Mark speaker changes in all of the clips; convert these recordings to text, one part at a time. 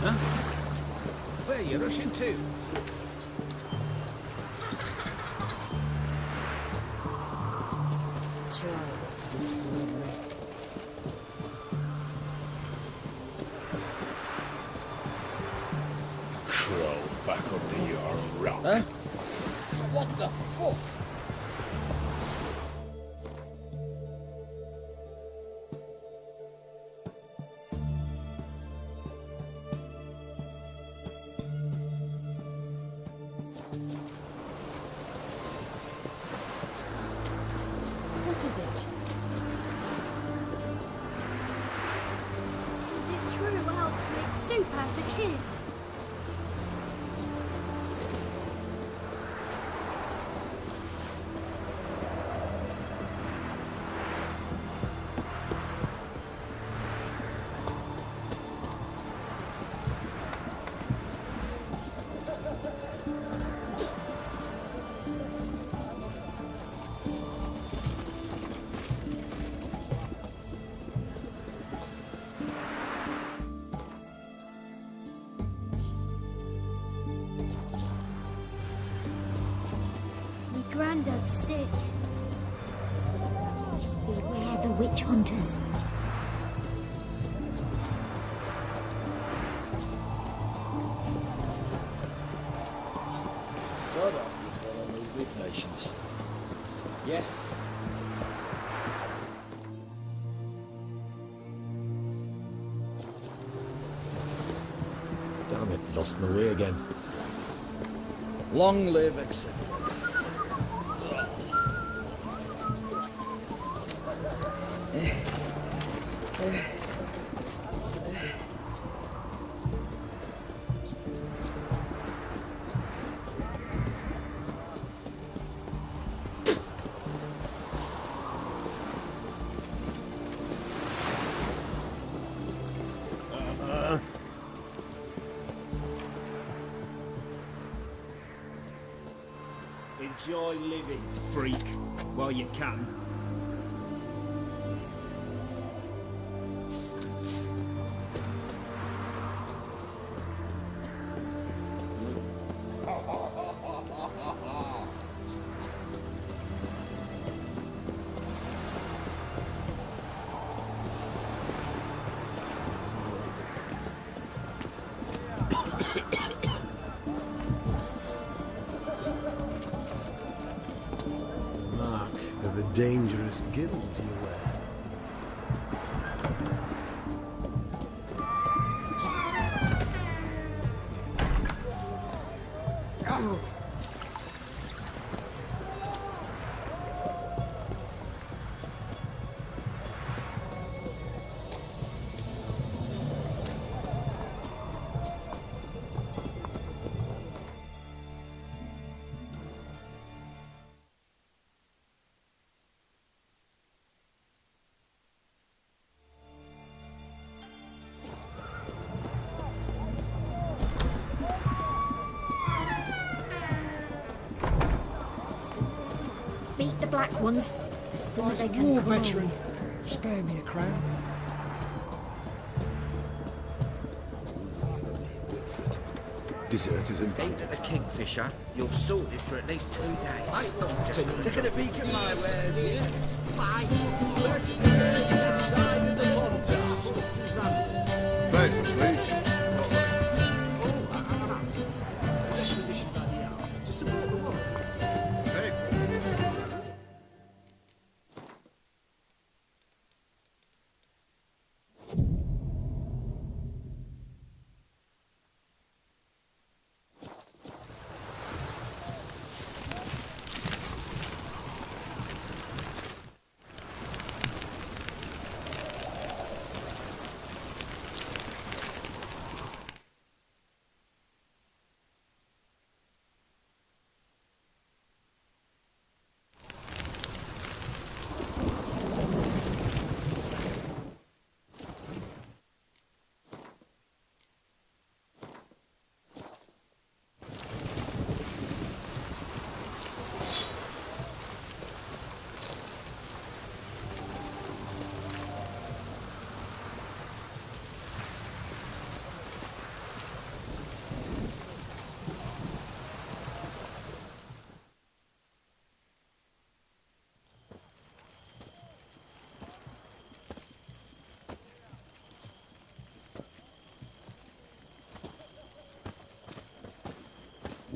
Speaker 1: Huh? Where you rushing to?
Speaker 2: Try not to disturb me.
Speaker 1: Crawl back under your rock.
Speaker 2: Huh? What the fuck?
Speaker 3: What is it?
Speaker 4: Is it true elves make soup out of kids? My granddad's sick.
Speaker 3: Beware the witch hunters.
Speaker 2: God, I need me patience.
Speaker 1: Yes.
Speaker 2: Damn it, lost my way again. Long live acceptance.
Speaker 1: Enjoy living, freak, while you can.
Speaker 5: Mark of a dangerous guild, you wear.
Speaker 3: Beat the black ones. The sooner they can
Speaker 6: War
Speaker 3: grow.
Speaker 6: veteran. Spare me a crown.
Speaker 5: Deserters and
Speaker 7: Into the Kingfisher, you're sorted for at least 2 days.
Speaker 2: Taking a peek at my wares here.
Speaker 5: Pleasure, please.
Speaker 1: Positioned by the hour to support the war.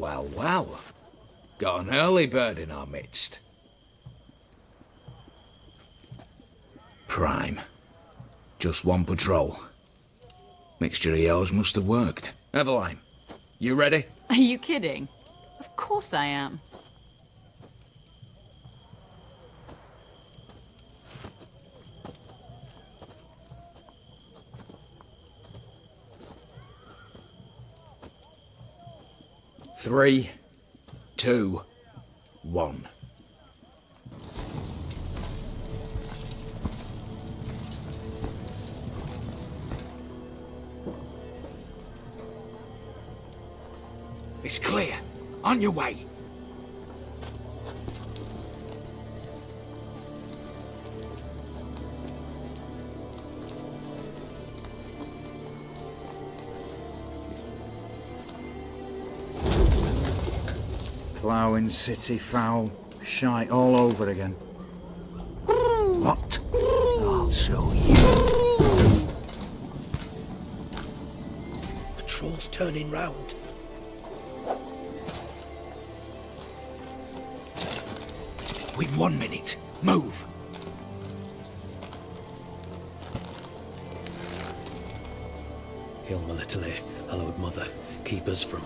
Speaker 8: Well, well. Got an early bird in our midst. Prime. Just one patrol. Mixture of yours must have worked. Eveline, you ready?
Speaker 9: Are you kidding? Of course I am.
Speaker 8: Three, two, one. It's clear. On your way.
Speaker 10: Ploughing city foul. Shite all over again.
Speaker 8: What? I'll show you.
Speaker 2: Patrol's turning round.
Speaker 8: We've 1 minute. Move.
Speaker 2: Hail my little hallowed mother, keep us from...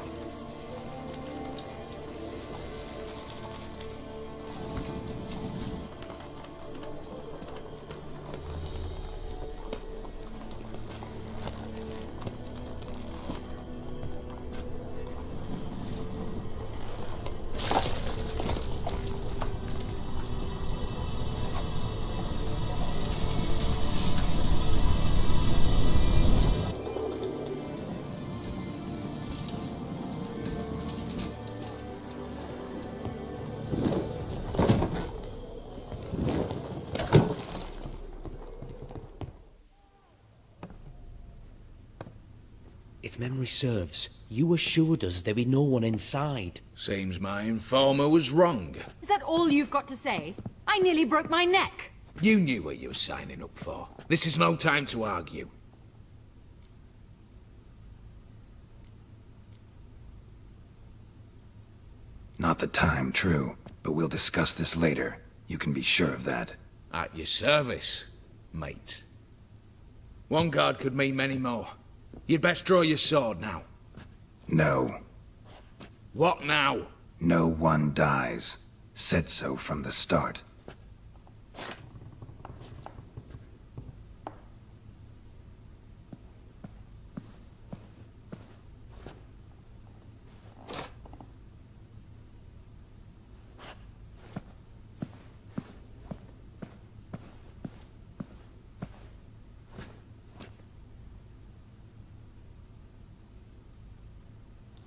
Speaker 2: If memory serves, you assured us there be no one inside.
Speaker 8: Seems my informer was wrong.
Speaker 9: Is that all you've got to say? I nearly broke my neck.
Speaker 8: You knew what you were signing up for. This is no time to argue.
Speaker 11: Not the time, true. But we'll discuss this later. You can be sure of that.
Speaker 8: At your service, mate. One guard could mean many more. You'd best draw your sword now.
Speaker 11: No.
Speaker 8: What now?
Speaker 11: No one dies. Said so from the start.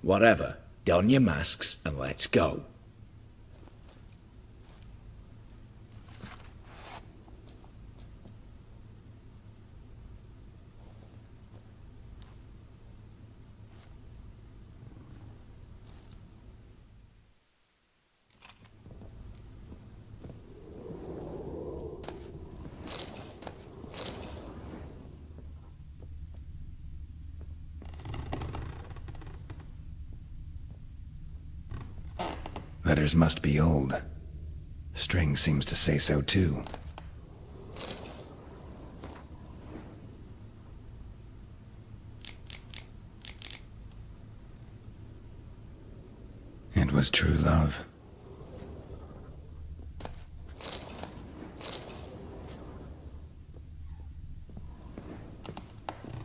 Speaker 8: Whatever. Don your masks and let's go.
Speaker 11: Letters must be old. String seems to say so too. It was true love.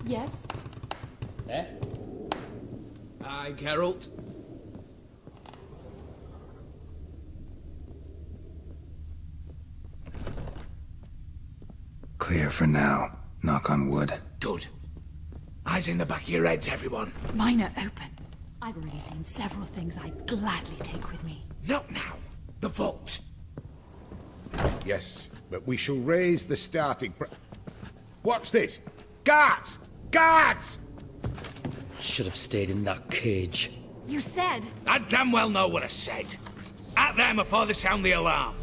Speaker 9: Yes?
Speaker 8: Aye, Geralt.
Speaker 11: Clear for now. Knock on wood.
Speaker 8: Good. Eyes in the back of your heads, everyone.
Speaker 9: Mine are open. I've already seen several things I'd gladly take with me.
Speaker 8: Not now. The vault.
Speaker 12: Yes, but we shall raise the starting What's this? Guards! Guards!
Speaker 2: Should have stayed in that cage.
Speaker 9: You said...
Speaker 8: I damn well know what I said. At them before they sound the alarm.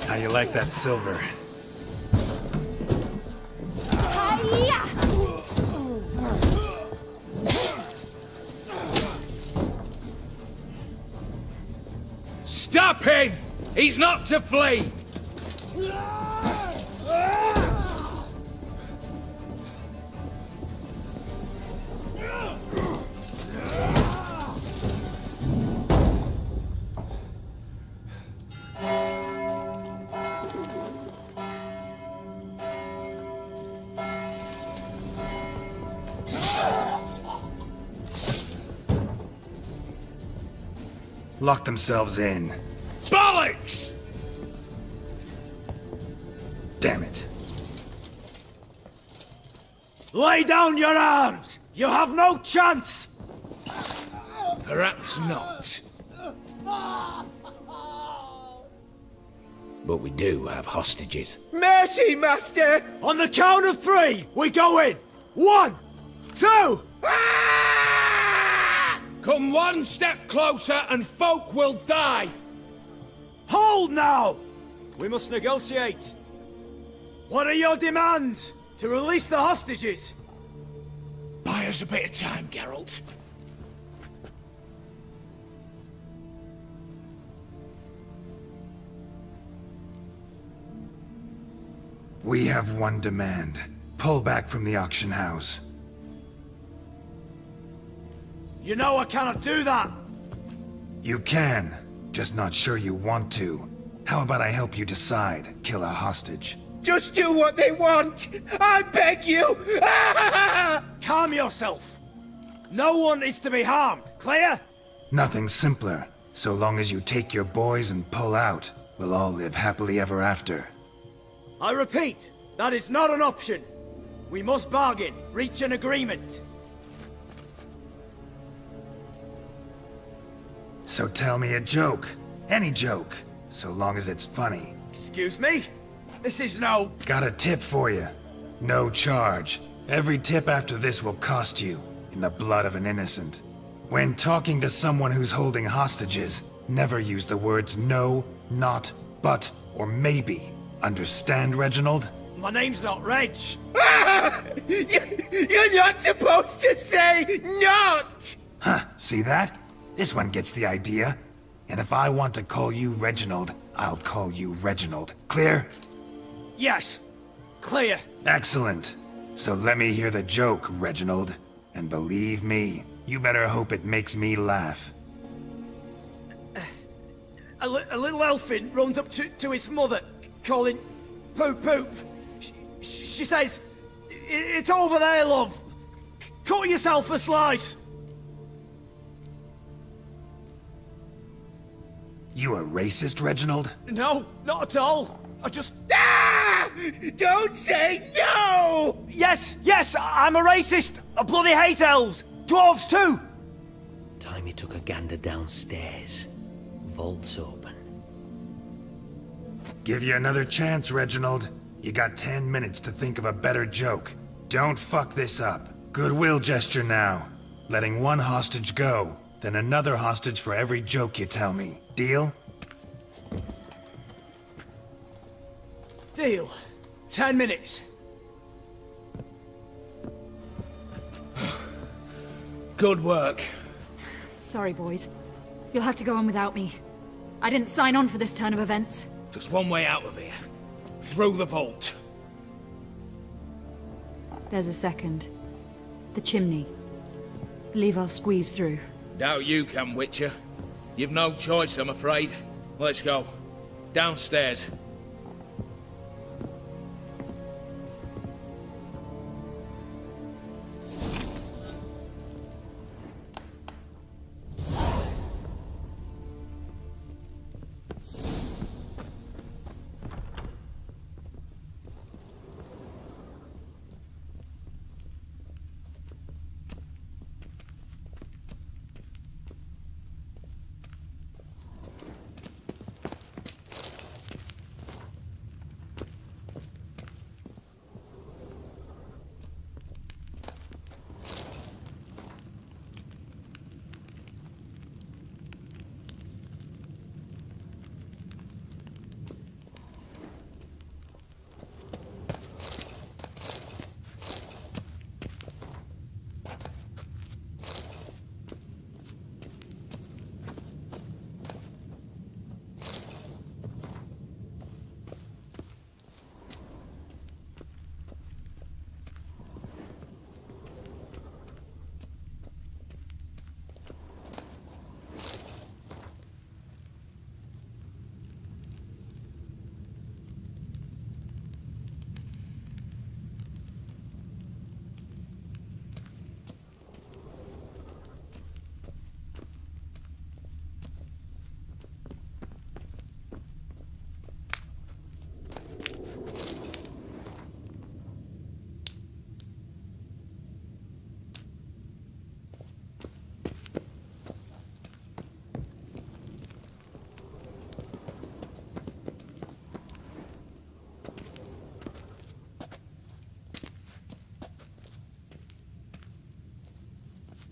Speaker 11: How you like that silver?
Speaker 8: Stop him! He's not to flee!
Speaker 11: Lock themselves in.
Speaker 8: Bollocks!
Speaker 11: Damn it.
Speaker 2: Lay down your arms! You have no chance!
Speaker 8: Perhaps not. But we do have hostages.
Speaker 7: Mercy, Master!
Speaker 2: On the count of 3, we go in! 1, 2!
Speaker 8: Come one step closer and folk will die!
Speaker 2: Hold now! We must negotiate. What are your demands? To release the hostages?
Speaker 8: Buy us a bit of time, Geralt.
Speaker 11: We have one demand. Pull back from the auction house.
Speaker 2: You know I cannot do that!
Speaker 11: You can, just not sure you want to. How about I help you decide, kill a hostage?
Speaker 7: Just do what they want! I beg you!
Speaker 2: Calm yourself! No one is to be harmed, clear?
Speaker 11: Nothing simpler. So long as you take your boys and pull out, we'll all live happily ever after.
Speaker 2: I repeat, that is not an option. We must bargain, reach an agreement.
Speaker 11: So tell me a joke. Any joke. So long as it's funny.
Speaker 2: Excuse me? This is no...
Speaker 11: Got a tip for you. No charge. Every tip after this will cost you, in the blood of an innocent. When talking to someone who's holding hostages, never use the words no, not, but, or maybe. Understand, Reginald?
Speaker 2: My name's not Reg.
Speaker 7: You're not supposed to say not!
Speaker 11: Huh, see that? This one gets the idea. And if I want to call you Reginald, I'll call you Reginald. Clear?
Speaker 2: Yes. Clear.
Speaker 11: Excellent. So let me hear the joke, Reginald. And believe me, you better hope it makes me laugh.
Speaker 2: A little elfin runs up to his mother, calling Poop Poop. She says, "It's over there, love. Cut yourself a slice."
Speaker 11: You a racist, Reginald?
Speaker 2: No, not at all. I just...
Speaker 7: Ah! Don't say no!
Speaker 2: Yes, I'm a racist. I bloody hate elves. Dwarves too. Timey took a gander downstairs. Vault's open.
Speaker 11: Give you another chance, Reginald. You got 10 minutes to think of a better joke. Don't fuck this up. Goodwill gesture now. Letting one hostage go, then another hostage for every joke you tell me. Deal?
Speaker 2: Deal. 10 minutes.
Speaker 8: Good work.
Speaker 9: Sorry, boys. You'll have to go on without me. I didn't sign on for this turn of events.
Speaker 8: Just one way out of here. Through the vault.
Speaker 9: There's a second. The chimney. Believe I'll squeeze through.
Speaker 8: Doubt you can, Witcher. You've no choice, I'm afraid. Let's go. Downstairs.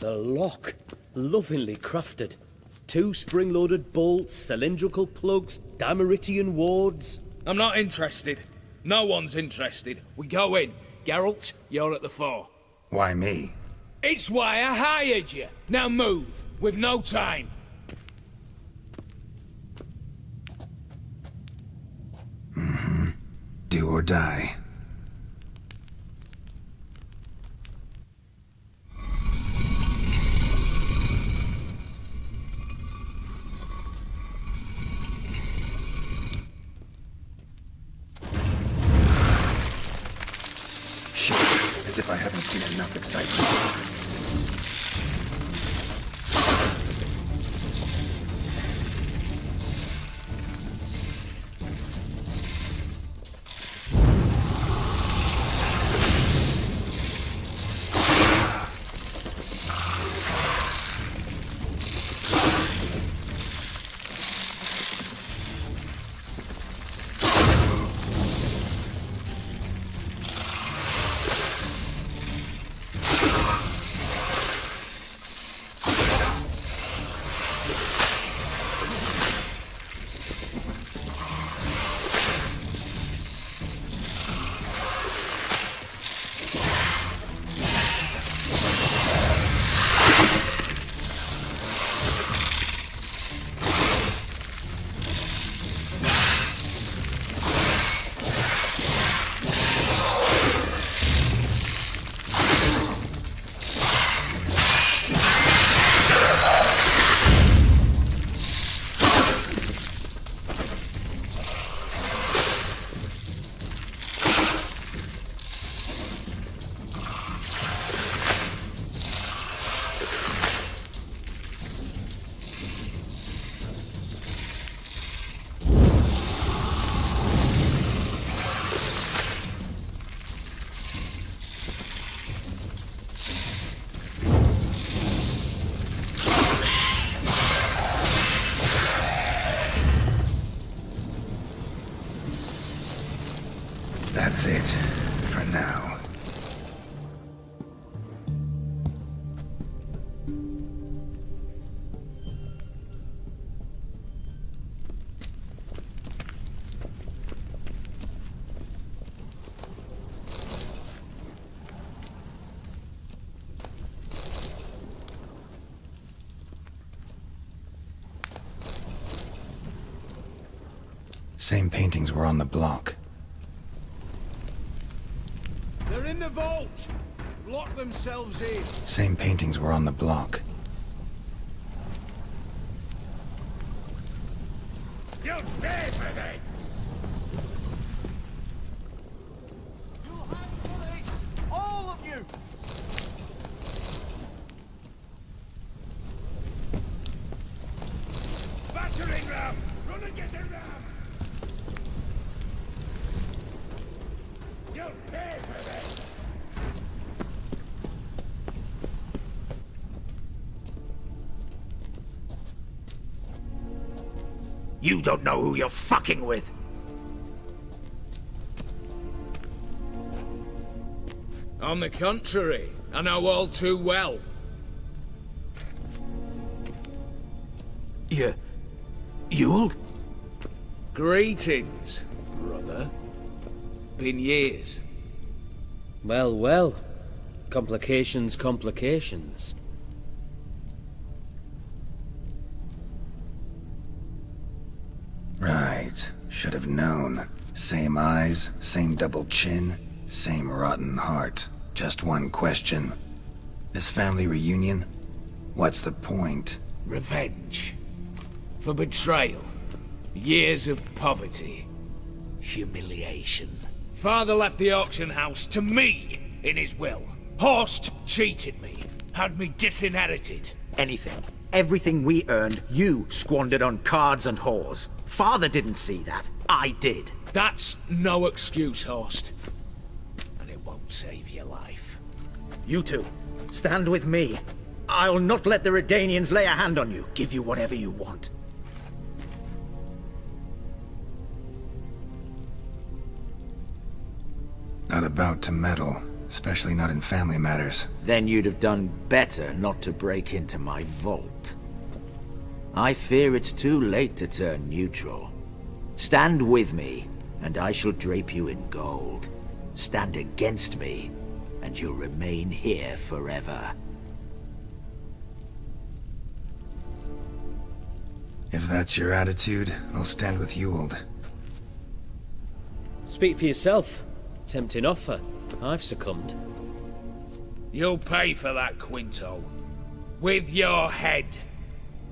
Speaker 1: The lock. Lovingly crafted. 2 spring-loaded bolts, cylindrical plugs, Dameritian wards.
Speaker 8: I'm not interested. No one's interested. We go in. Geralt, you're at the fore.
Speaker 11: Why me?
Speaker 8: It's why I hired you. Now move. We've no time.
Speaker 11: Do or die. Shit, as if I haven't seen enough excitement. That's it, for now. Same paintings were on the block.
Speaker 2: They're in the vault! Lock themselves in!
Speaker 11: Same paintings were on the block.
Speaker 2: You'll pay for this! You'll have police! All of you! Battering ram! Run and get a ram! You'll pay for this!
Speaker 7: You don't know who you're fucking with.
Speaker 8: On the contrary, I know all too well.
Speaker 7: You'll?
Speaker 8: Greetings, brother. Been years.
Speaker 1: Well, well. Complications, complications.
Speaker 11: Right. Should have known. Same eyes, same double chin, same rotten heart. Just one question. This family reunion? What's the point?
Speaker 8: Revenge. For betrayal. Years of poverty. Humiliation. Father left the auction house to me in his will. Horst cheated me. Had me disinherited.
Speaker 7: Anything. Everything we earned, you squandered on cards and whores. Father didn't see that. I did.
Speaker 8: That's no excuse, Horst. And it won't save your life.
Speaker 7: You two, stand with me. I'll not let the Redanians lay a hand on you. Give you whatever you want.
Speaker 11: Not about to meddle. especially not in family matters.
Speaker 7: Then you'd have done better not to break into my vault. I fear it's too late to turn neutral. Stand with me, and I shall drape you in gold. Stand against me, and you'll remain here forever.
Speaker 11: If that's your attitude, I'll stand with Ewald.
Speaker 1: Speak for yourself. Tempting offer. I've succumbed.
Speaker 8: You'll pay for that, Quinto. With your head.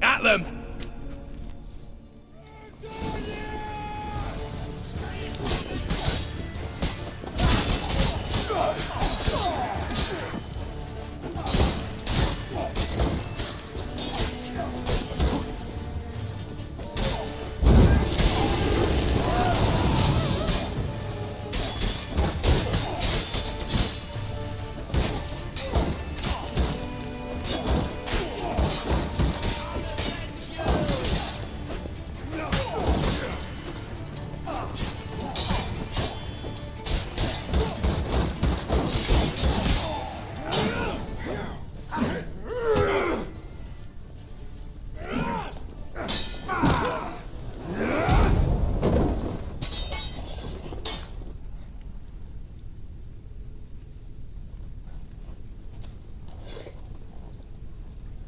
Speaker 8: At them!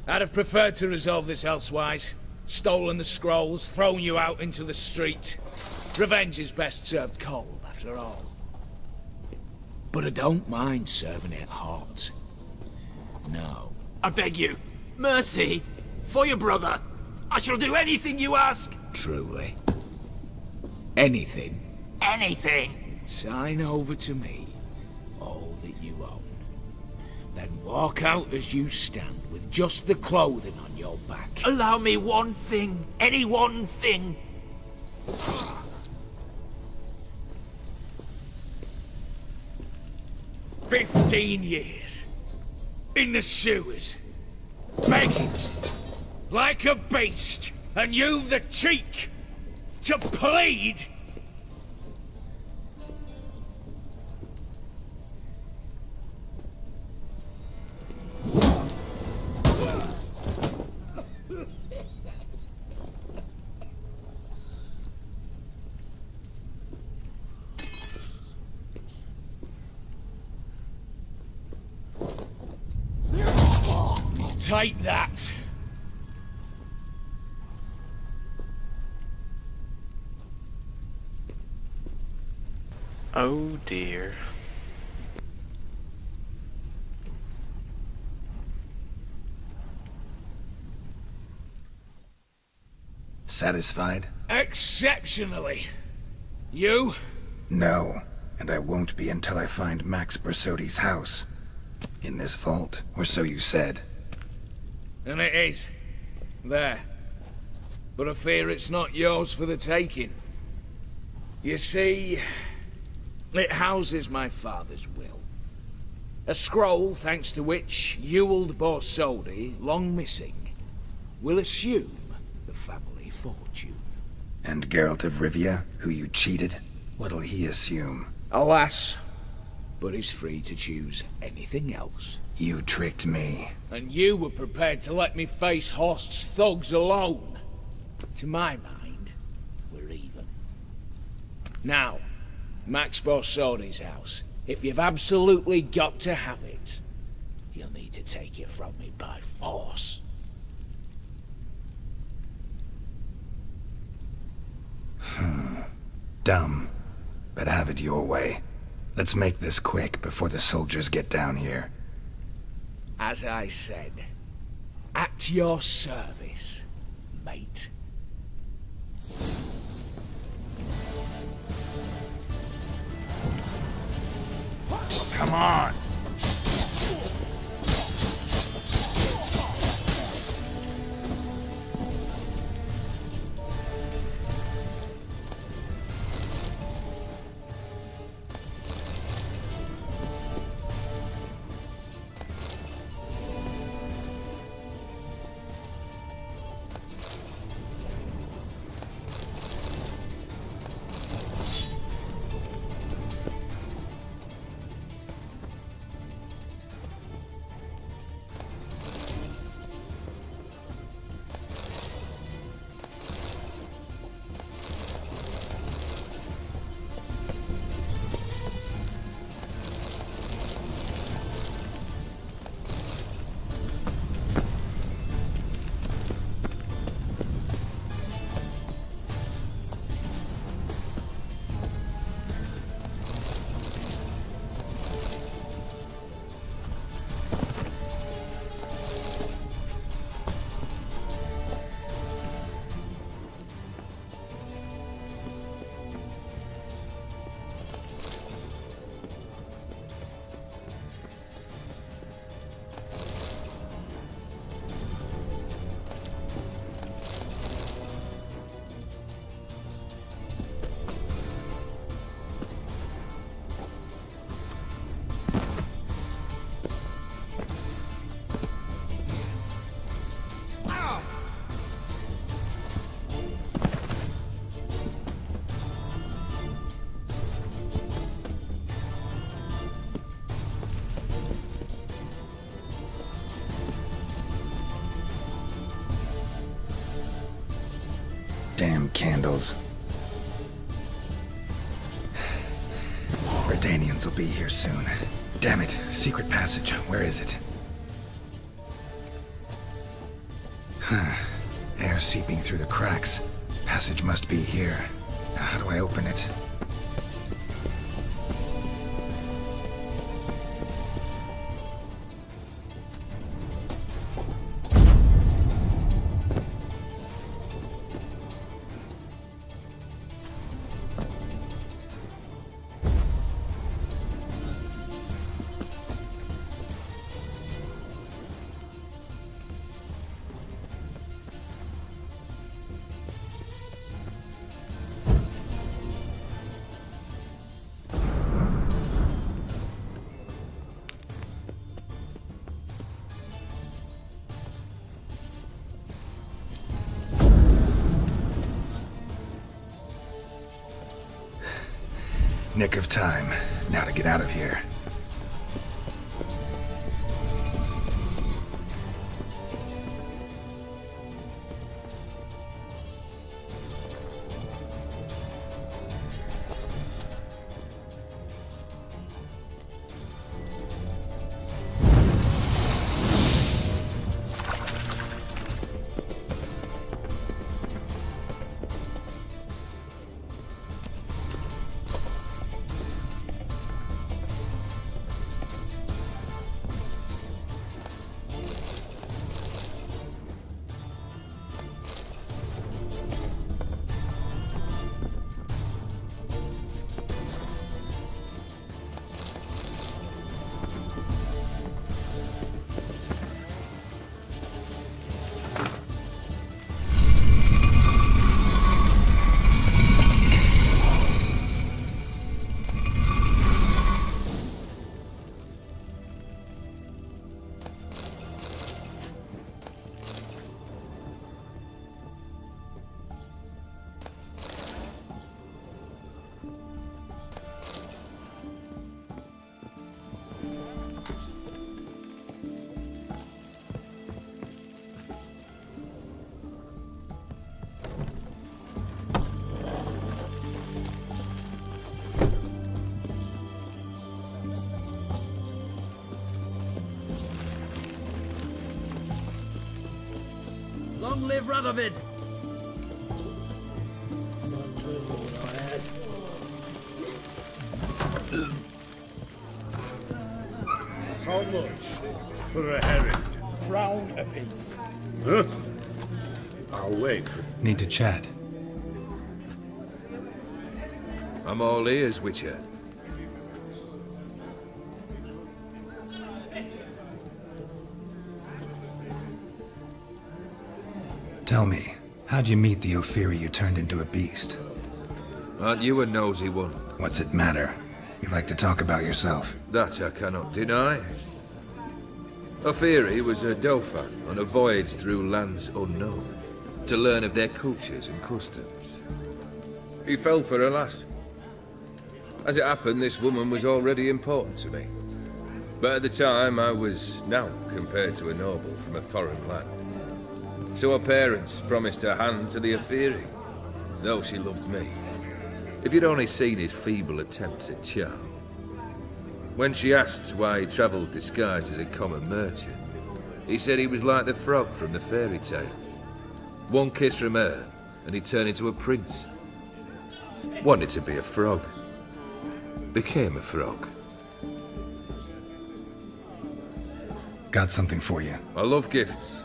Speaker 8: I'd have preferred to resolve this elsewise. Stolen the scrolls, thrown you out into the street. Revenge is best served cold, after all. But I don't mind serving it hot. No.
Speaker 2: I beg you, mercy, for your brother. I shall do anything you ask.
Speaker 8: Truly. Anything.
Speaker 2: Anything.
Speaker 8: Sign over to me all that you own. Then walk out as you stand with just the clothing on your back.
Speaker 2: Allow me one thing. Any one thing.
Speaker 8: 15 years. In the sewers. Begging. Like a beast. And you've the cheek to plead. Take that.
Speaker 13: Oh dear.
Speaker 11: Satisfied?
Speaker 8: Exceptionally. You?
Speaker 11: No, and I won't be until I find Max Bersodi's house. In this vault, or so you said.
Speaker 8: And it is. There. But I fear it's not yours for the taking. You see, it houses my father's will. A scroll thanks to which Ewald Borsodi, long missing, will assume the family fortune.
Speaker 11: And Geralt of Rivia, who you cheated, what'll he assume?
Speaker 8: Alas, but he's free to choose anything else.
Speaker 11: You tricked me.
Speaker 8: And you were prepared to let me face Horst's thugs alone. To my mind, we're even. Now, Max Borsodi's house. If you've absolutely got to have it, you'll need to take it from me by force.
Speaker 11: Dumb. But have it your way. Let's make this quick before the soldiers get down here.
Speaker 8: As I said, at your service, mate.
Speaker 11: Come on! Damn candles. Redanians will be here soon. Damn it. Secret passage. Where is it? Air seeping through the cracks. Passage must be here. Now, how do I open it? Nick of time. Now to get out of here.
Speaker 1: Long live Radovid!
Speaker 12: How much for a herring?
Speaker 2: Crown apiece.
Speaker 12: Huh? I'll wait for...
Speaker 11: Need to chat.
Speaker 13: I'm all ears, Witcher.
Speaker 11: Tell me, how'd you meet the Ophiri you turned into a beast?
Speaker 13: Aren't you a nosy one?
Speaker 11: What's it matter? You like to talk about yourself.
Speaker 13: That I cannot deny. Ophiri was a Dauphin on a voyage through lands unknown, to learn of their cultures and customs. He fell for a lass. As it happened, this woman was already important to me. But at the time, I was naught compared to a noble from a foreign land. So her parents promised her hand to the Ophiri, though she loved me. If you'd only seen his feeble attempts at charm. When she asked why he travelled disguised as a common merchant, he said he was like the frog from the fairy tale. One kiss from her, and he turned into a prince. Wanted to be a frog. Became a frog.
Speaker 11: Got something for you.
Speaker 13: I love gifts,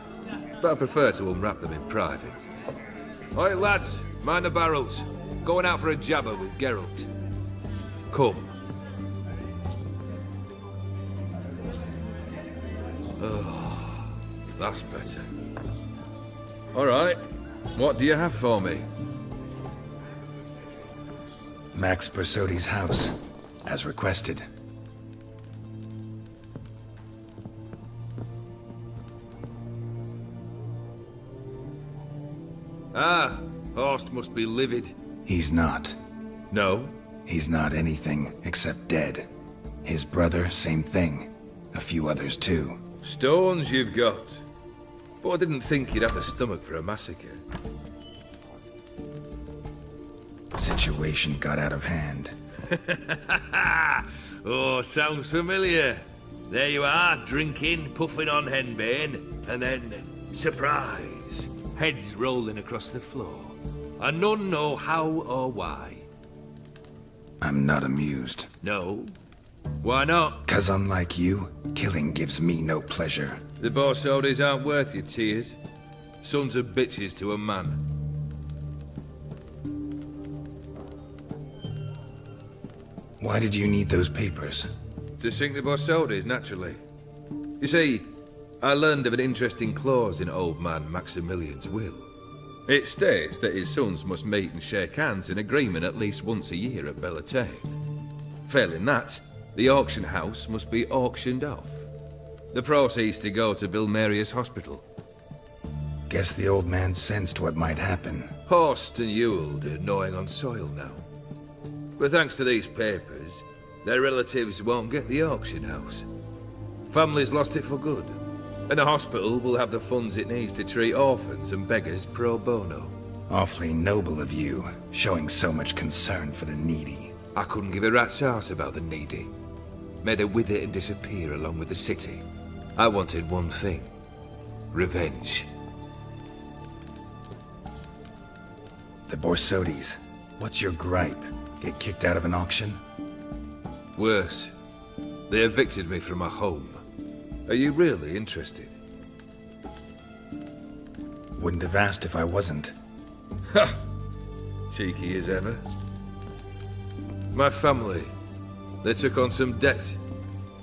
Speaker 13: but I prefer to unwrap them in private. Oi, lads, mind the barrels. Going out for a jabber with Geralt. Come. Oh, that's better. All right, what do you have for me?
Speaker 11: Max Persodi's house, as requested.
Speaker 13: Ah, Horst must be livid.
Speaker 11: He's not.
Speaker 13: No?
Speaker 11: He's not anything except dead. His brother, same thing. A few others too.
Speaker 13: Stones you've got. But I didn't think you'd have the stomach for a massacre.
Speaker 11: Situation got out of hand.
Speaker 8: Oh, sounds familiar. There you are, drinking, puffing on henbane, and then, surprise, heads rolling across the floor. And none know how or why.
Speaker 11: I'm not amused.
Speaker 8: No? Why not?
Speaker 11: 'Cause unlike you, killing gives me no pleasure.
Speaker 8: The Borsodis aren't worth your tears. Sons of bitches to a man.
Speaker 11: Why did you need those papers?
Speaker 13: To sink the Borsodis, naturally. You see, I learned of an interesting clause in old man Maximilian's will. It states that his sons must meet and shake hands in agreement at least once a year at Bellatane. Failing that, the auction house must be auctioned off. The proceeds to go to Vilmerius Hospital.
Speaker 11: Guess the old man sensed what might happen.
Speaker 8: Horst and Ewald are gnawing on soil now. But thanks to these papers, their relatives won't get the auction house. Families lost it for good, and the hospital will have the funds it needs to treat orphans and beggars pro bono.
Speaker 11: Awfully noble of you, showing so much concern for the needy.
Speaker 8: I couldn't give a rat's ass about the needy. May they wither and disappear along with the city. I wanted one thing. Revenge.
Speaker 11: The Borsodis. What's your gripe? Get kicked out of an auction?
Speaker 8: Worse. They evicted me from my home. Are you really interested?
Speaker 11: Wouldn't have asked if I wasn't.
Speaker 8: Ha! Cheeky as ever. My family, they took on some debt.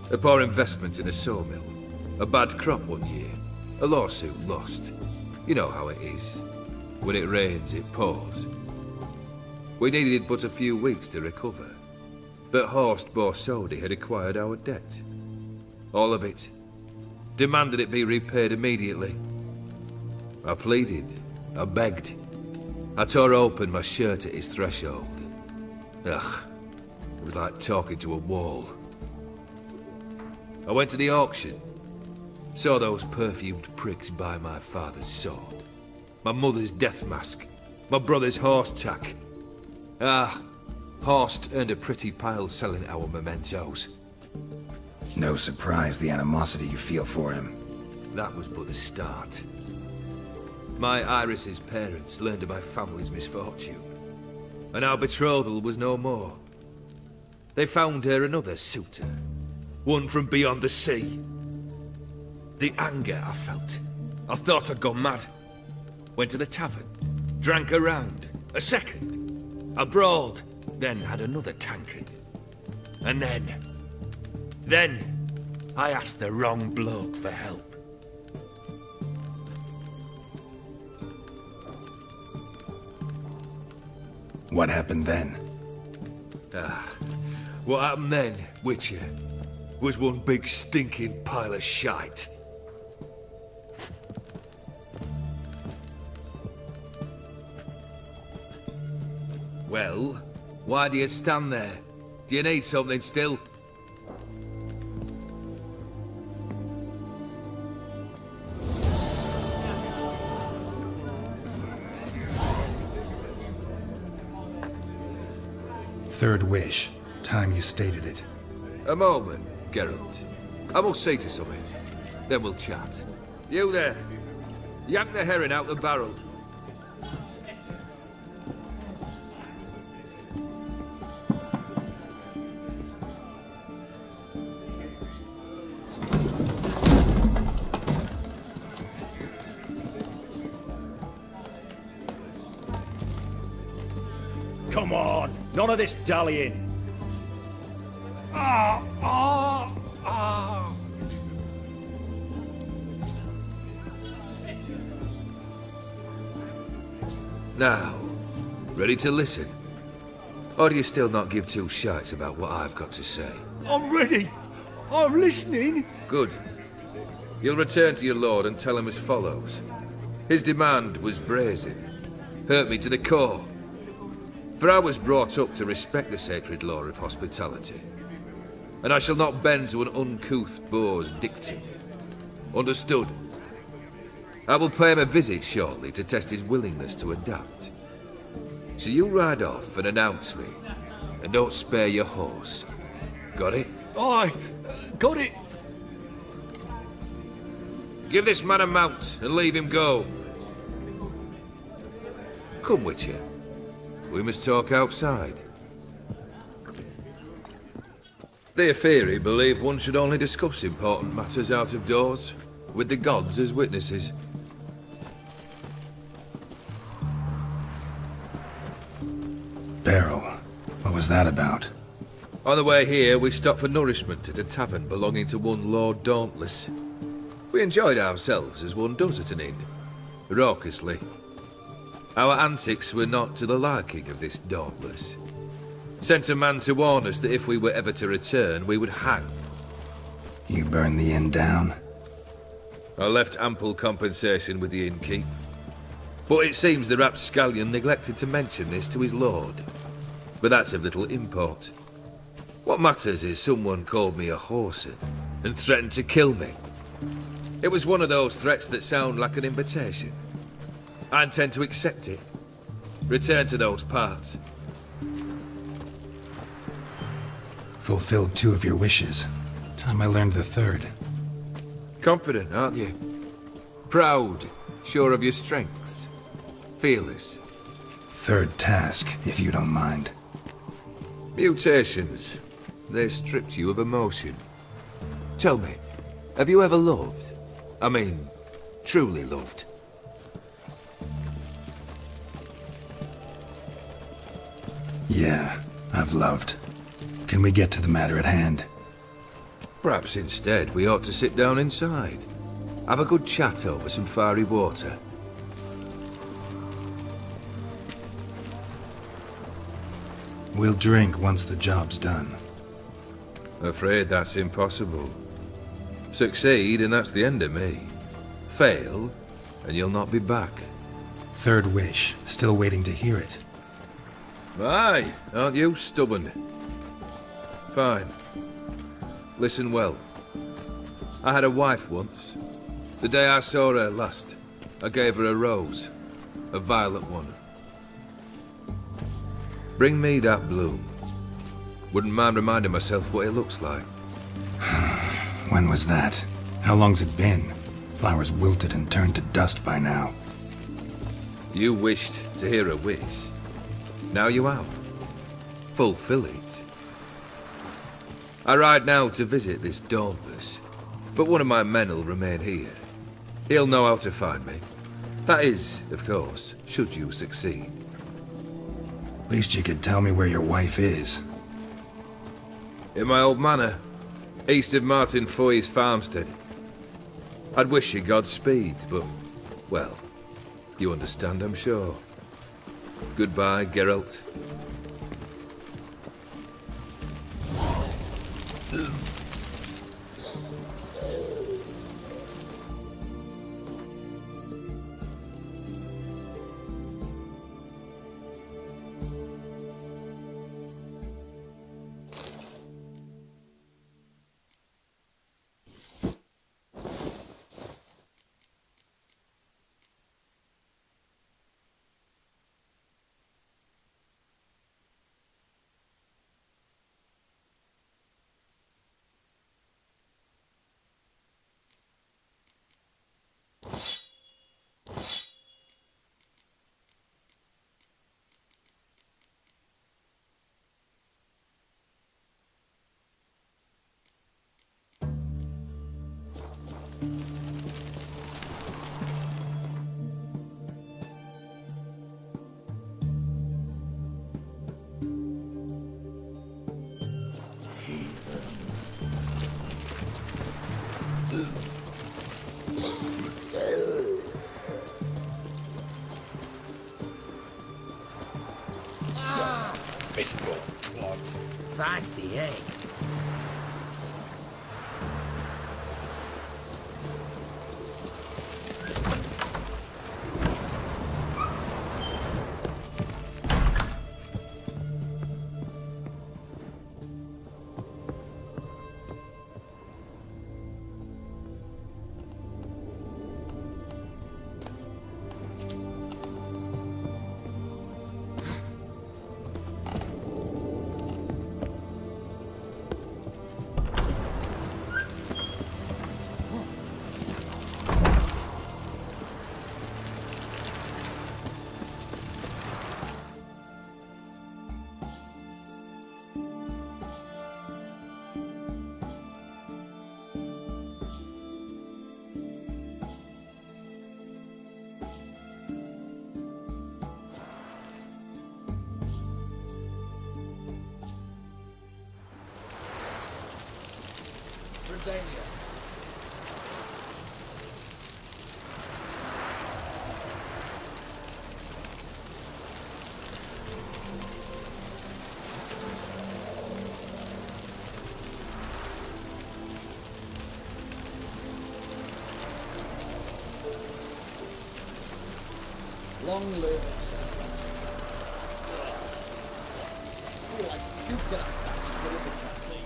Speaker 8: A poor investment in a sawmill. A bad crop one year. A lawsuit lost. You know how it is. When it rains, it pours. We needed but a few weeks to recover. But Horst Borsodi had acquired our debt. All of it. Demanded it be repaid immediately. I pleaded. I begged. I tore open my shirt at his threshold. Ugh. It was like talking to a wall. I went to the auction. Saw those perfumed pricks buy my father's sword. My mother's death mask. My brother's horse tack. Ah, Horst earned a pretty pile selling our mementos.
Speaker 11: No surprise the animosity you feel for him.
Speaker 8: That was but the start. My Iris's parents learned of my family's misfortune, and our betrothal was no more. They found her another suitor, one from beyond the sea. The anger I felt. I thought I'd gone mad. Went to the tavern, drank a round, a second. I brawled, then had another tankard. And then, I asked the wrong bloke for help.
Speaker 11: What happened then?
Speaker 8: What happened then, Witcher, was one big stinking pile of shite. Well, why do you stand there? Do you need something still?
Speaker 11: Third wish. Time you stated it.
Speaker 8: A moment, Geralt. I must say to something. Then we'll chat. You there. Yank the herring out the barrel.
Speaker 2: Come on, none of this dallying.
Speaker 8: Now, ready to listen? Or do you still not give two shites about what I've got to say?
Speaker 2: I'm ready. I'm listening.
Speaker 8: Good. You'll return to your lord and tell him as follows. His demand was brazen. Hurt me to the core. For I was brought up to respect the sacred law of hospitality. And I shall not bend to an uncouth boor's dictum. Understood? I will pay him a visit shortly to test his willingness to adapt.
Speaker 13: So you ride off and announce me. And don't spare your horse. Got it?
Speaker 8: Aye, got it.
Speaker 13: Give this man a mount and leave him go. Come with you. We must talk outside. The Aetheri believe one should only discuss important matters out of doors, with the gods as witnesses.
Speaker 11: Beryl, what was that about?
Speaker 13: On the way here, we stopped for nourishment at a tavern belonging to one Lord Dauntless. We enjoyed ourselves as one does at an inn, raucously. Our antics were not to the liking of this Dauntless. Sent a man to warn us that if we were ever to return, we would hang.
Speaker 11: You burned the inn down?
Speaker 13: I left ample compensation with the innkeep. But it seems the rapscallion neglected to mention this to his lord. But that's of little import. What matters is someone called me a whoreson and threatened to kill me. It was one of those threats that sound like an invitation. I intend to accept it. Return to those parts.
Speaker 11: Fulfilled 2 of your wishes. Time I learned the 3rd.
Speaker 13: Confident, aren't you? Proud, sure of your strengths. Fearless.
Speaker 11: 3rd task, if you don't mind.
Speaker 13: Mutations. They stripped you of emotion. Tell me, have you ever loved? I mean, truly loved?
Speaker 11: Yeah, I've loved. Can we get to the matter at hand?
Speaker 13: Perhaps instead we ought to sit down inside. Have a good chat over some fiery water.
Speaker 11: We'll drink once the job's done.
Speaker 13: Afraid that's impossible. Succeed and that's the end of me. Fail and you'll not be back.
Speaker 11: 3rd wish. Still waiting to hear it.
Speaker 13: Aye, aren't you stubborn? Fine. Listen well. I had a wife once. The day I saw her last, I gave her a rose. A violet one. Bring me that bloom. Wouldn't mind reminding myself what it looks like.
Speaker 11: When was that? How long's it been? Flowers wilted and turned to dust by now.
Speaker 13: You wished to hear a wish. Now you have. Fulfill it. I ride now to visit this Dauntless, but one of my men will remain here. He'll know how to find me. That is, of course, should you succeed.
Speaker 11: Least you could tell me where your wife is.
Speaker 13: In my old manor, east of Martin Foy's farmstead. I'd wish you Godspeed, but, well, you understand, I'm sure. Goodbye, Geralt.
Speaker 8: Mistral plot.
Speaker 6: Fancy, eh? danger. Long live San Francisco. I feel like you get a bastard in the country.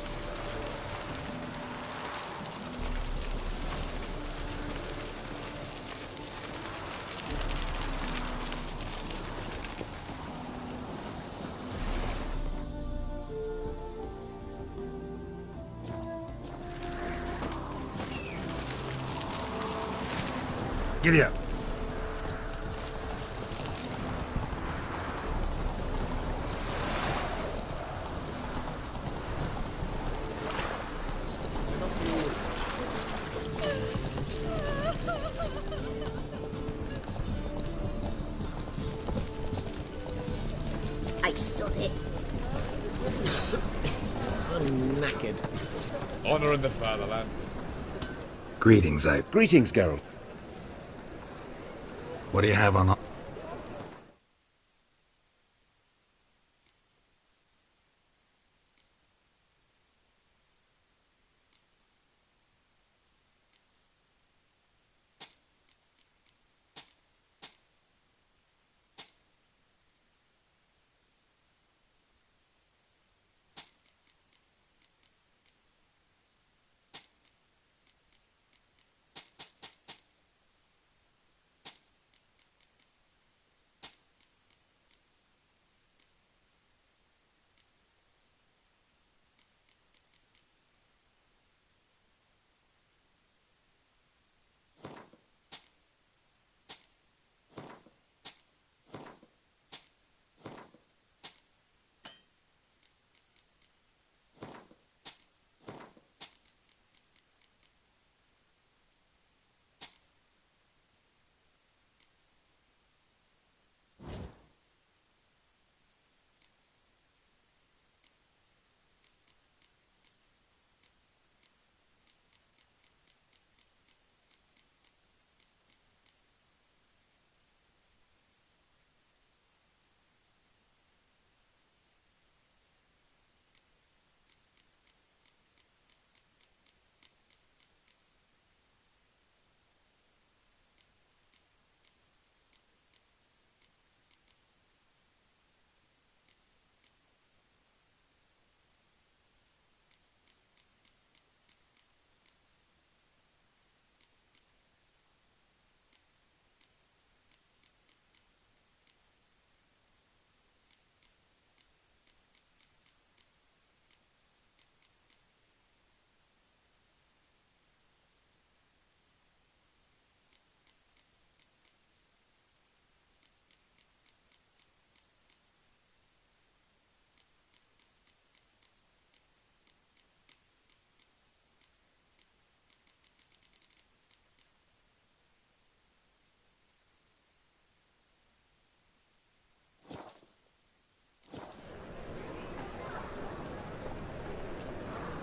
Speaker 11: Giddy up.
Speaker 3: I saw it.
Speaker 1: I'm knackered.
Speaker 8: Honor in the fatherland.
Speaker 11: Greetings,
Speaker 1: Greetings, Geralt.
Speaker 11: What do you have on?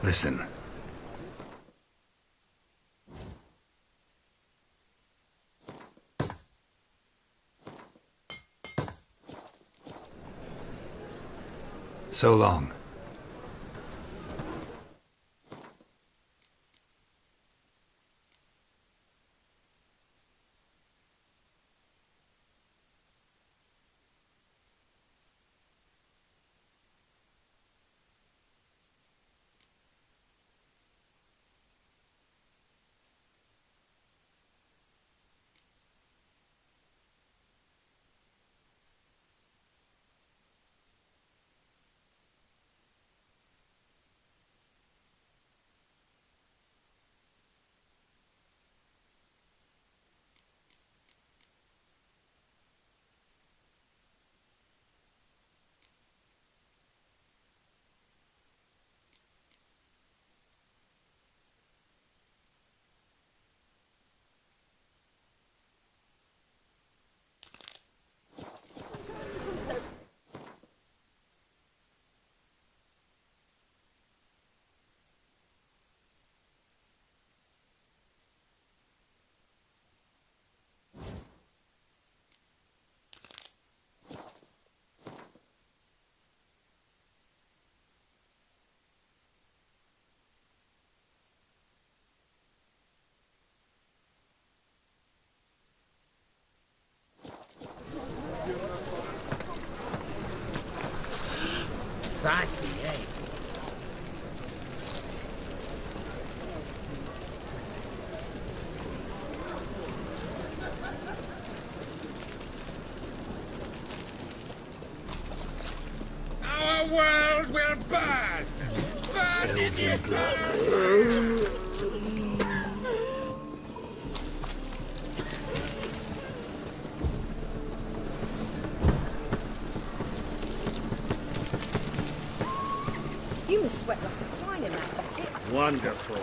Speaker 11: Listen. So long.
Speaker 7: Thirsty, eh?
Speaker 8: Our world will burn! Burn in eternity!
Speaker 3: You must sweat like a swine in that jacket.
Speaker 12: Wonderful.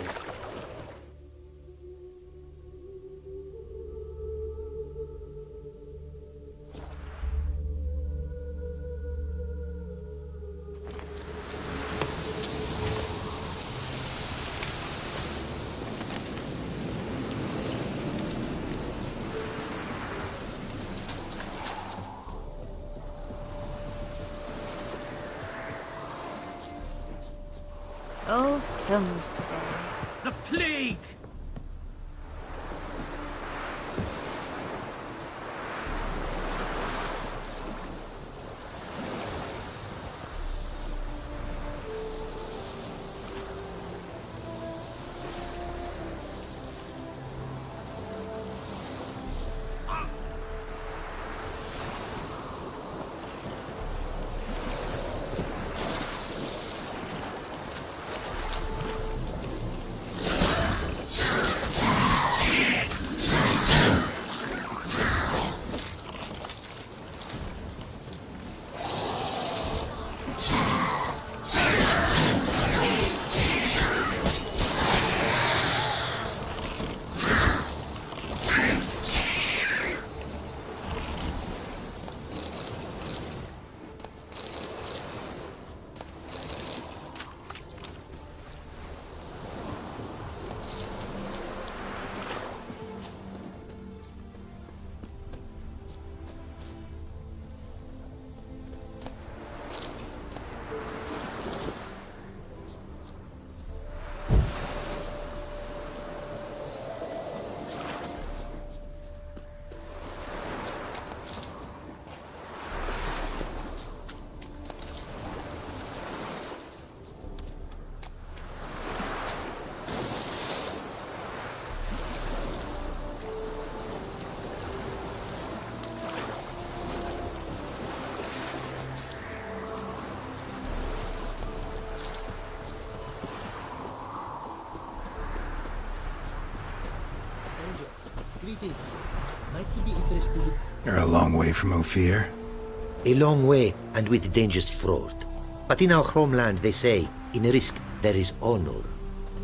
Speaker 4: Oh, thumbs today.
Speaker 2: The plague!
Speaker 6: Greetings. Might you be interested in...
Speaker 11: You're a long way from Ophir.
Speaker 14: A long way, and with dangers fraught. But in our homeland, they say, in risk there is honor.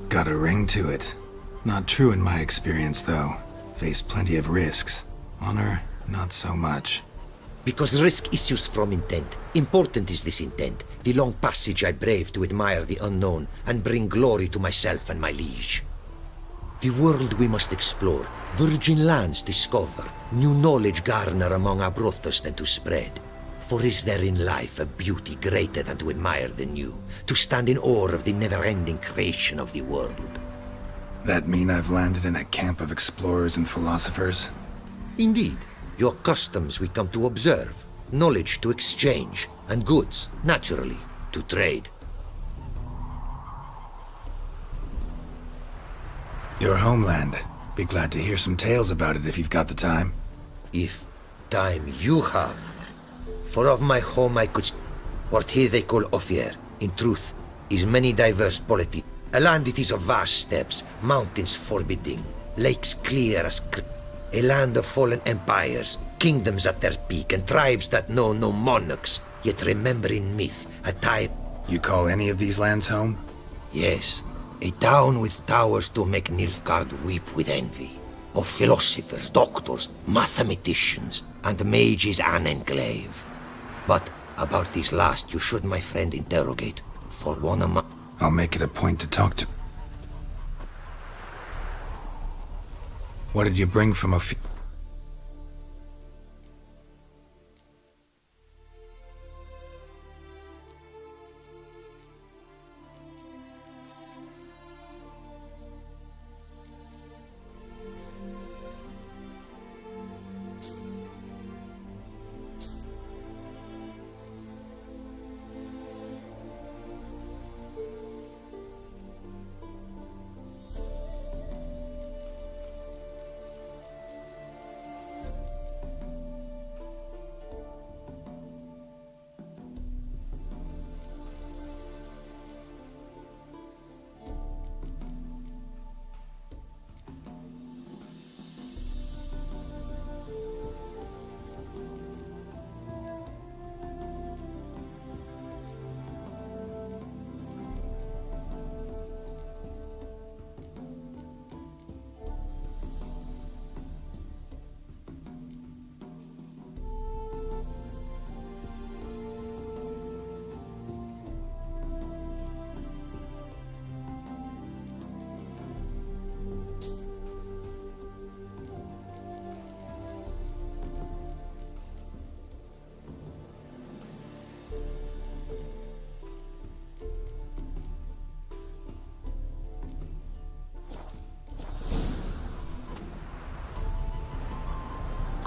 Speaker 11: Got a ring to it. Not true in my experience, though. Faced plenty of risks. Honor, not so much.
Speaker 14: Because risk issues from intent. Important is this intent. The long passage I brave to admire the unknown, and bring glory to myself and my liege. The world we must explore, virgin lands discover, new knowledge garner among our brothers than to spread. For is there in life a beauty greater than to admire the new, to stand in awe of the never-ending creation of the world?
Speaker 11: That mean I've landed in a camp of explorers and philosophers?
Speaker 14: Indeed. Your customs we come to observe, knowledge to exchange, and goods, naturally, to trade.
Speaker 11: Your homeland. Be glad to hear some tales about it if you've got the time.
Speaker 14: If time you have. For of my home I could... What here they call Ophir, in truth, is many diverse polity. A land it is of vast steppes, mountains forbidding, lakes clear as... A land of fallen empires, kingdoms at their peak, and tribes that know no monarchs, yet remember in myth a time...
Speaker 11: You call any of these lands home?
Speaker 14: Yes. A town with towers to make Nilfgaard weep with envy. Of philosophers, doctors, mathematicians, and mages an enclave. But about these last you should, my friend, interrogate. For one of my...
Speaker 11: I'll make it a point to talk to... What did you bring from Ophir?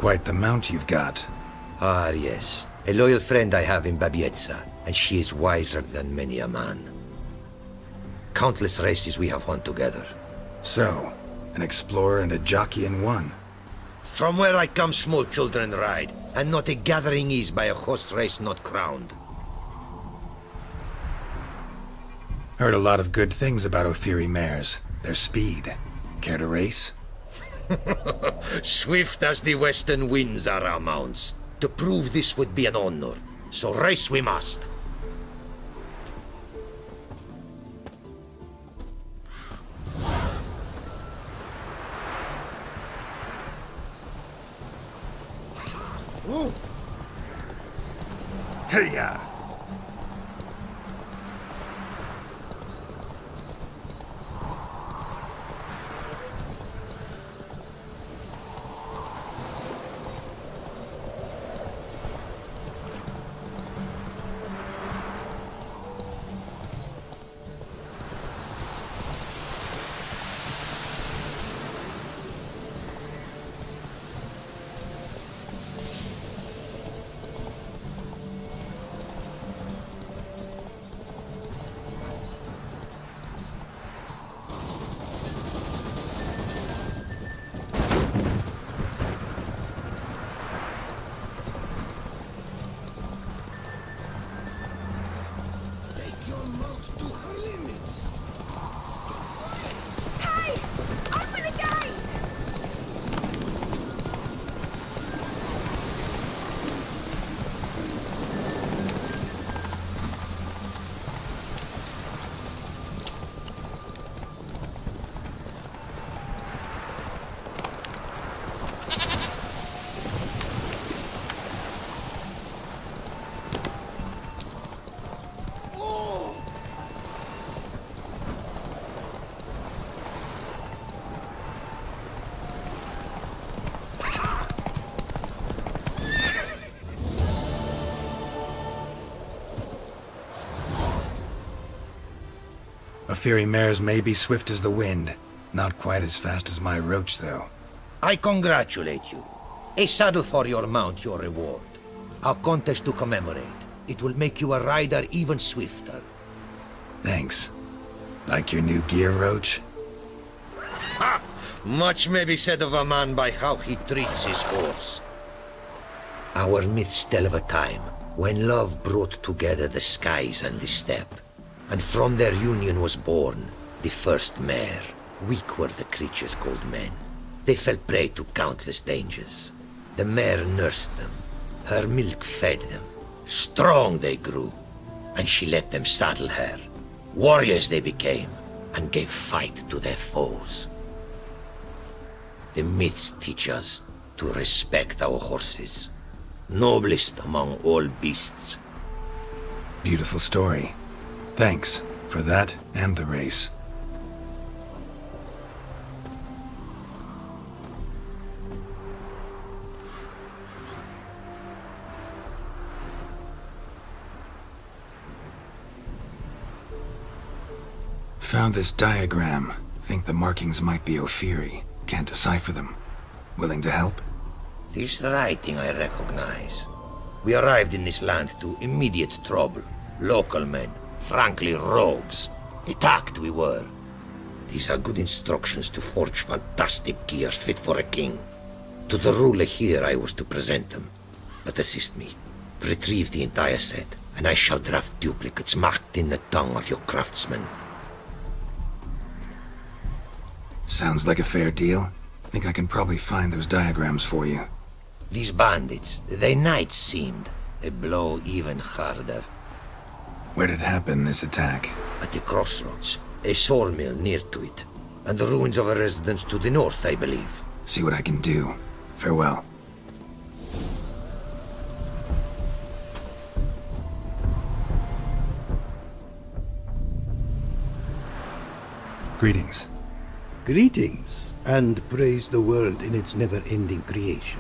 Speaker 11: Quite the mount you've got.
Speaker 14: Ah, yes. A loyal friend I have in Babietza, and she is wiser than many a man. Countless races we have won together.
Speaker 11: So, an explorer and a jockey in one.
Speaker 14: From where I come, small children ride, and not a gathering is by a horse race not crowned.
Speaker 11: Heard a lot of good things about Ophiri mares. Their speed. Care to race?
Speaker 14: Swift as the western winds are our mounts. To prove this would be an honor. So race we must.
Speaker 11: Hey-ya! Ophiri mares may be swift as the wind. Not quite as fast as my roach, though.
Speaker 14: I congratulate you. A saddle for your mount, your reward. A contest to commemorate. It will make you a rider even swifter.
Speaker 11: Thanks. Like your new gear, Roach?
Speaker 14: Ha! Much may be said of a man by how he treats his horse. Our myths tell of a time when love brought together the skies and the steppe. And from their union was born the first mare. Weak were the creatures called men. They fell prey to countless dangers. The mare nursed them. Her milk fed them. Strong they grew. And she let them saddle her. Warriors they became, and gave fight to their foes. The myths teach us to respect our horses. Noblest among all beasts.
Speaker 11: Beautiful story. Thanks for that and the race. Found this diagram. Think the markings might be Ophiri. Can't decipher them. Willing to help?
Speaker 14: This writing I recognize. We arrived in this land to immediate trouble. Local men, frankly rogues. Attacked we were. These are good instructions to forge fantastic gear fit for a king. To the ruler here I was to present them. But assist me. Retrieve the entire set, and I shall draft duplicates marked in the tongue of your craftsmen.
Speaker 11: Sounds like a fair deal. Think I can probably find those diagrams for you.
Speaker 14: These bandits, they knights seemed. A blow even harder.
Speaker 11: Where did it happen, this attack?
Speaker 14: At the crossroads. A sawmill near to it. And the ruins of a residence to the north, I believe.
Speaker 11: See what I can do. Farewell. Greetings.
Speaker 5: Greetings, and praise the world in its never-ending creation.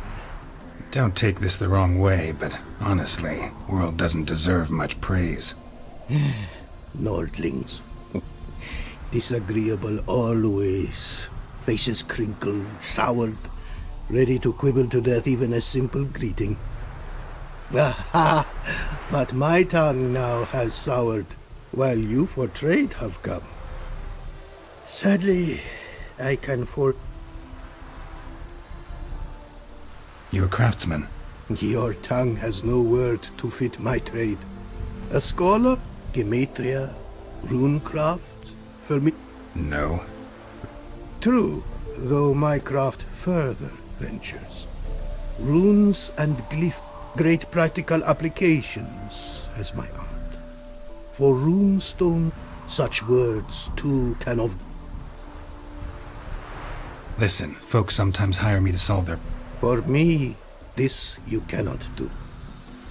Speaker 11: Don't take this the wrong way, but honestly, world doesn't deserve much praise.
Speaker 5: Nordlings. Disagreeable always. Faces crinkled, soured, ready to quibble to death even a simple greeting. Aha! But my tongue now has soured, while you for trade have come. Sadly, I can
Speaker 11: You a craftsman?
Speaker 5: Your tongue has no word to fit my trade. A scholar? Gematria? Runecraft? For me?
Speaker 11: No.
Speaker 5: True, though my craft further ventures. Runes and glyph, great practical applications as my art. For runestone, such words too can of...
Speaker 11: Listen, folks sometimes hire me to solve their...
Speaker 5: For me, this you cannot do.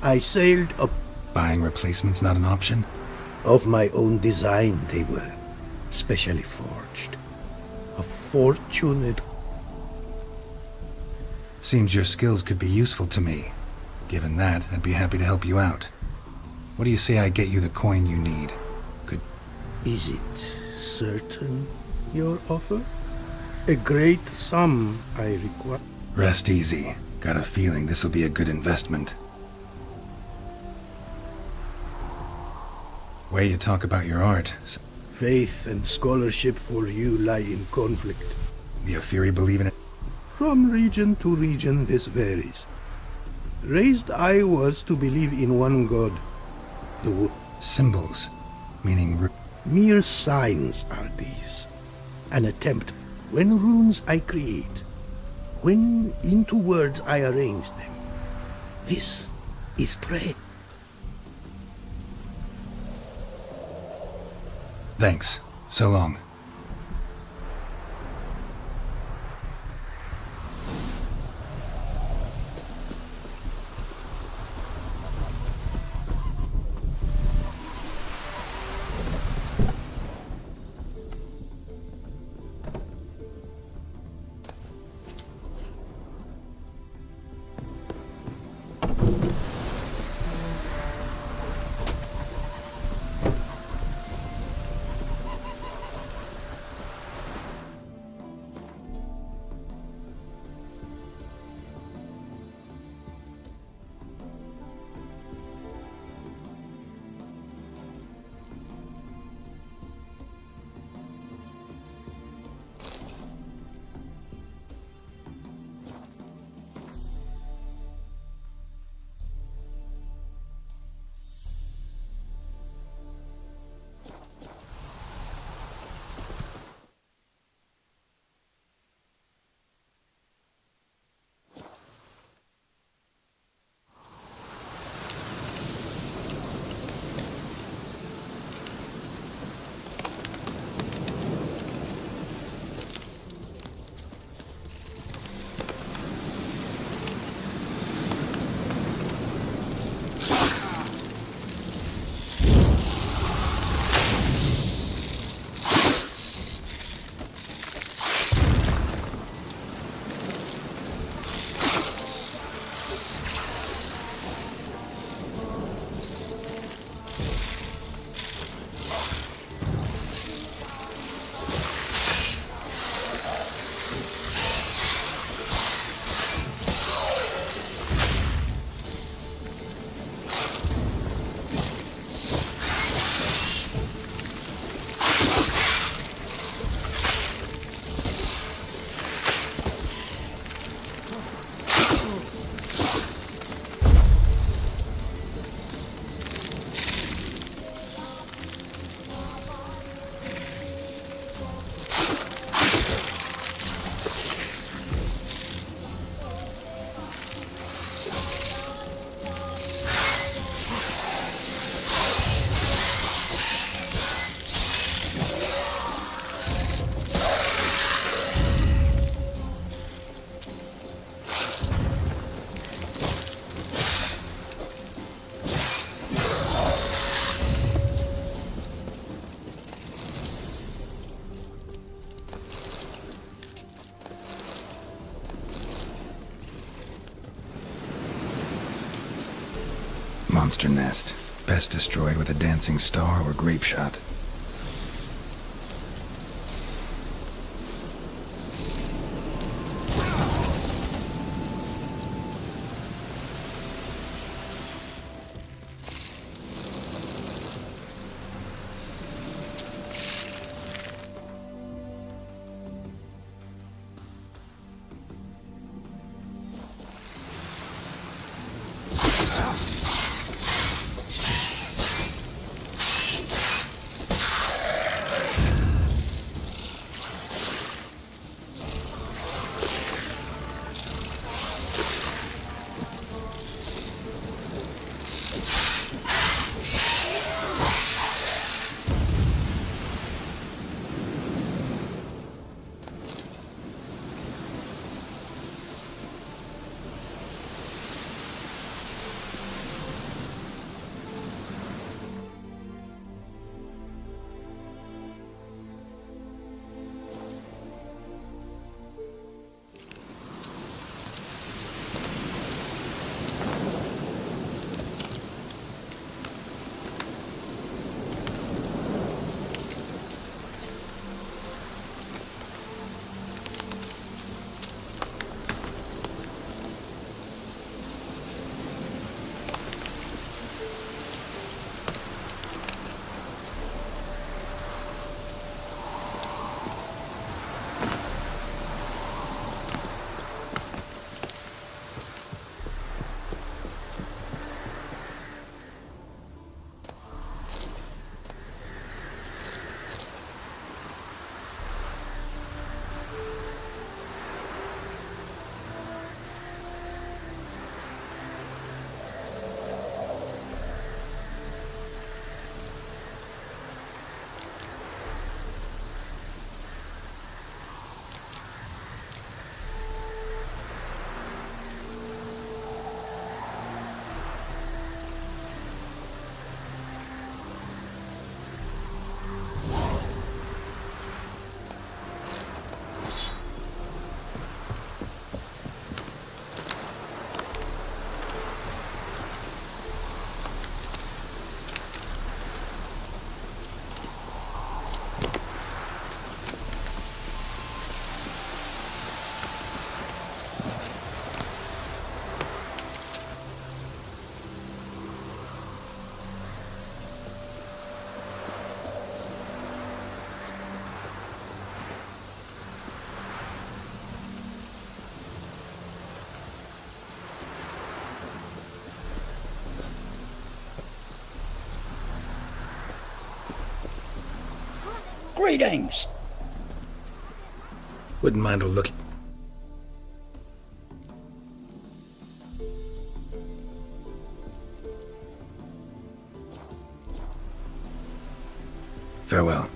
Speaker 5: I sailed up...
Speaker 11: Buying replacements not an option?
Speaker 5: Of my own design they were, specially forged. A fortunate...
Speaker 11: Seems your skills could be useful to me. Given that, I'd be happy to help you out. What do you say I get you the coin you need?
Speaker 5: Is it certain, your offer? A great sum I require.
Speaker 11: Rest easy. Got a feeling this will be a good investment. Way you talk about your art.
Speaker 5: Faith and scholarship for you lie in conflict.
Speaker 11: The Afiri believe in it?
Speaker 5: From region to region this varies. Raised I was to believe in one god. The
Speaker 11: symbols, meaning...
Speaker 5: Mere signs are these. An attempt, when runes I create, when into words I arrange them. This is prayer.
Speaker 11: Thanks. So long. Monster nest. Best destroyed with a dancing star or grape shot.
Speaker 15: Greetings!
Speaker 11: Wouldn't mind a look. Farewell.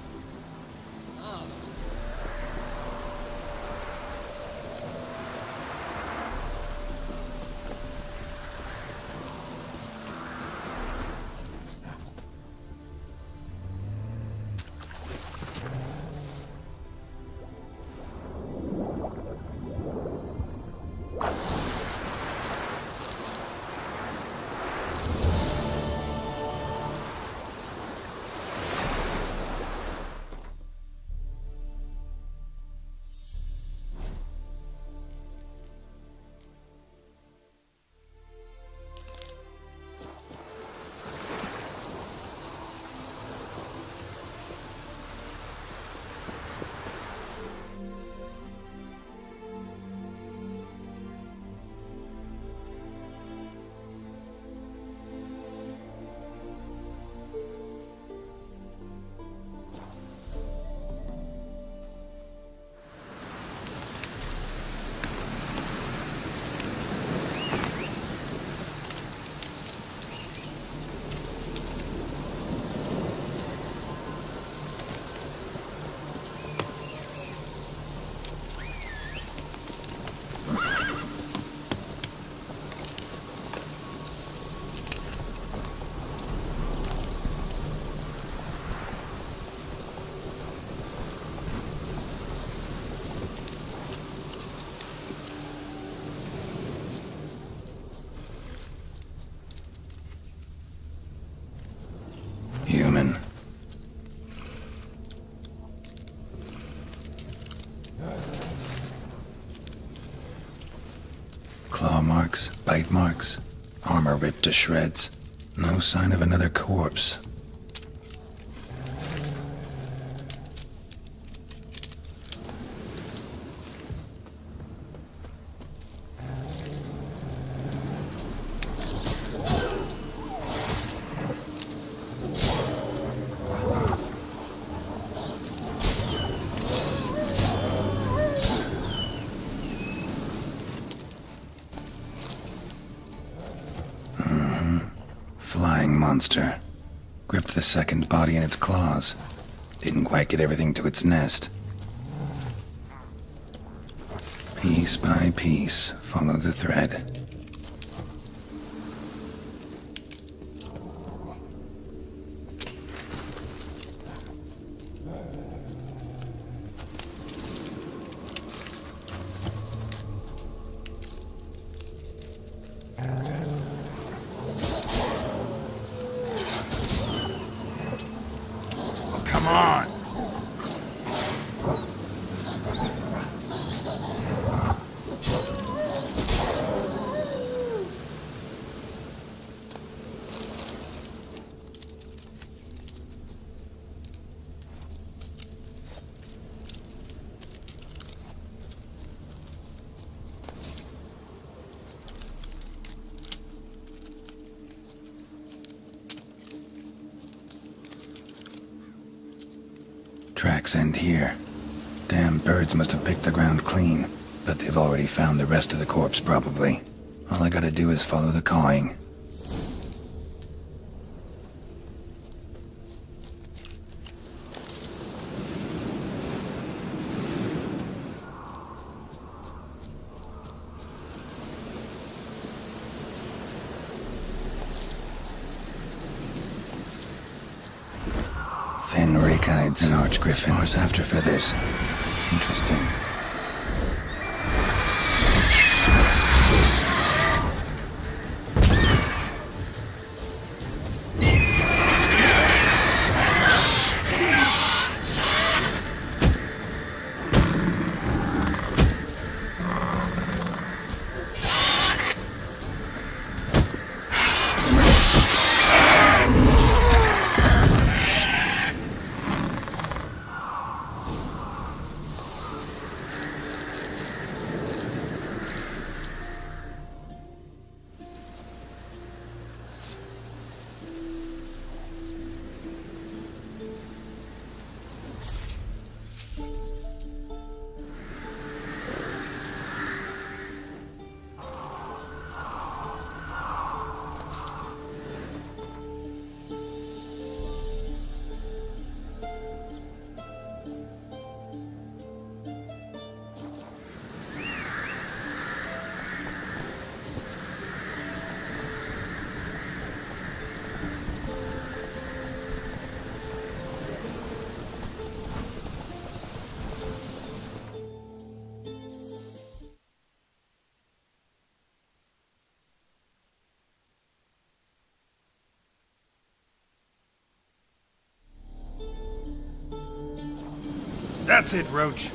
Speaker 11: Human. Claw marks, bite marks, armor ripped to shreds. No sign of another corpse. Flying monster. Gripped the second body in its claws. Didn't quite get everything to its nest. Piece by piece, follow the thread. Come on! Tracks end here. Damn birds must have picked the ground clean, but they've already found the rest of the corpse, probably. All I gotta do is follow the cawing. Thin rakites and arch griffin. Mars after feathers. Interesting. That's it, Roach.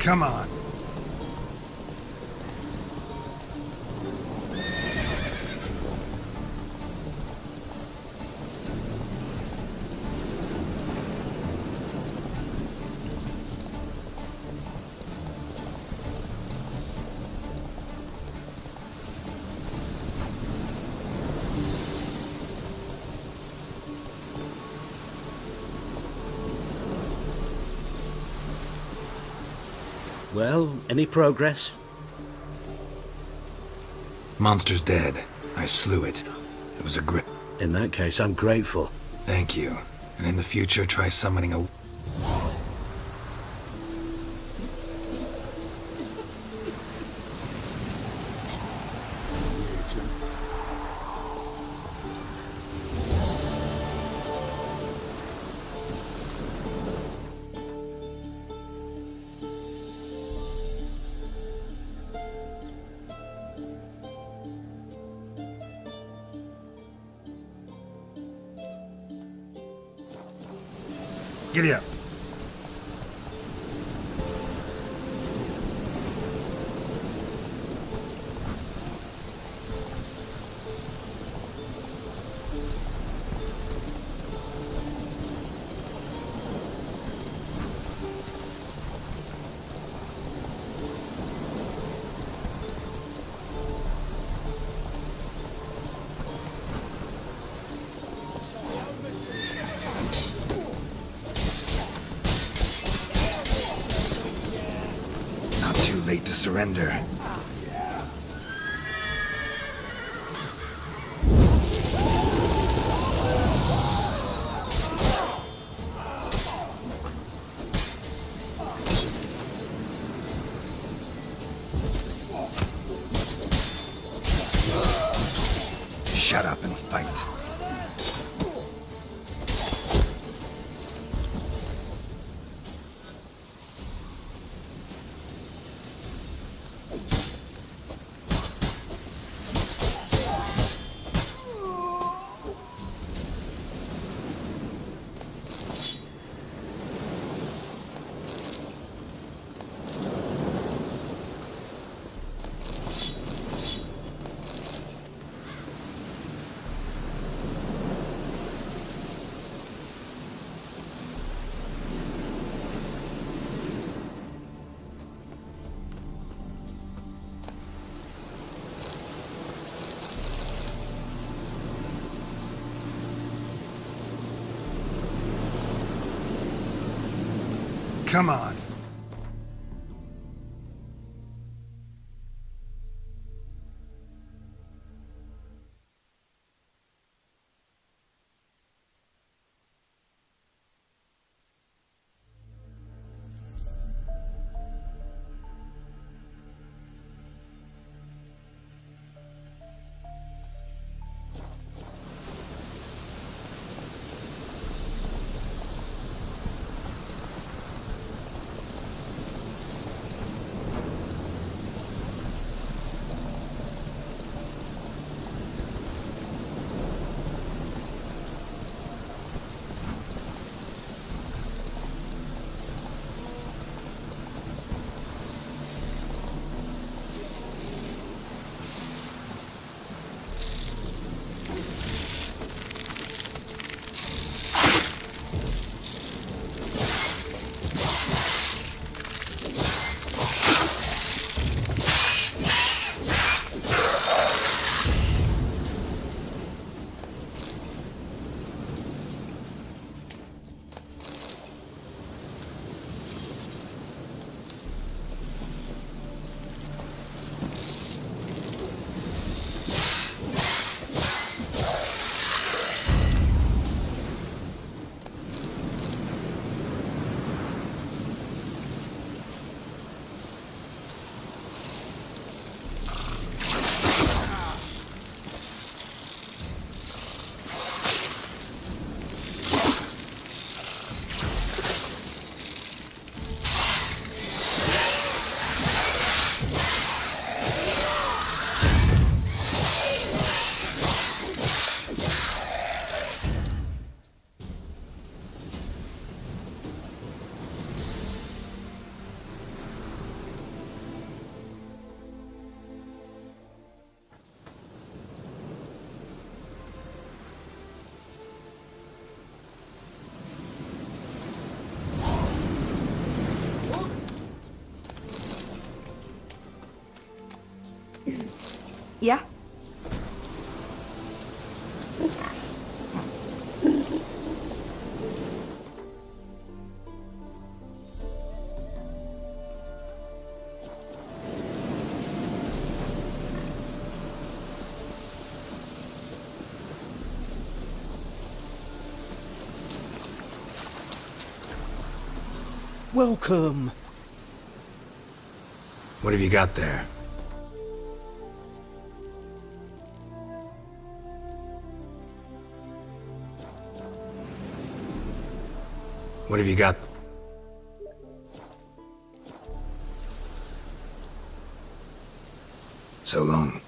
Speaker 11: Come on.
Speaker 1: Well, any progress?
Speaker 11: Monster's dead. I slew it. It was a great...
Speaker 1: In that case, I'm grateful.
Speaker 11: Thank you. And in the future, try summoning a... Giddy up. Late to surrender. Shut up and fight. Come on.
Speaker 3: Yeah?
Speaker 5: Welcome.
Speaker 11: What have you got there? What have you got? So long.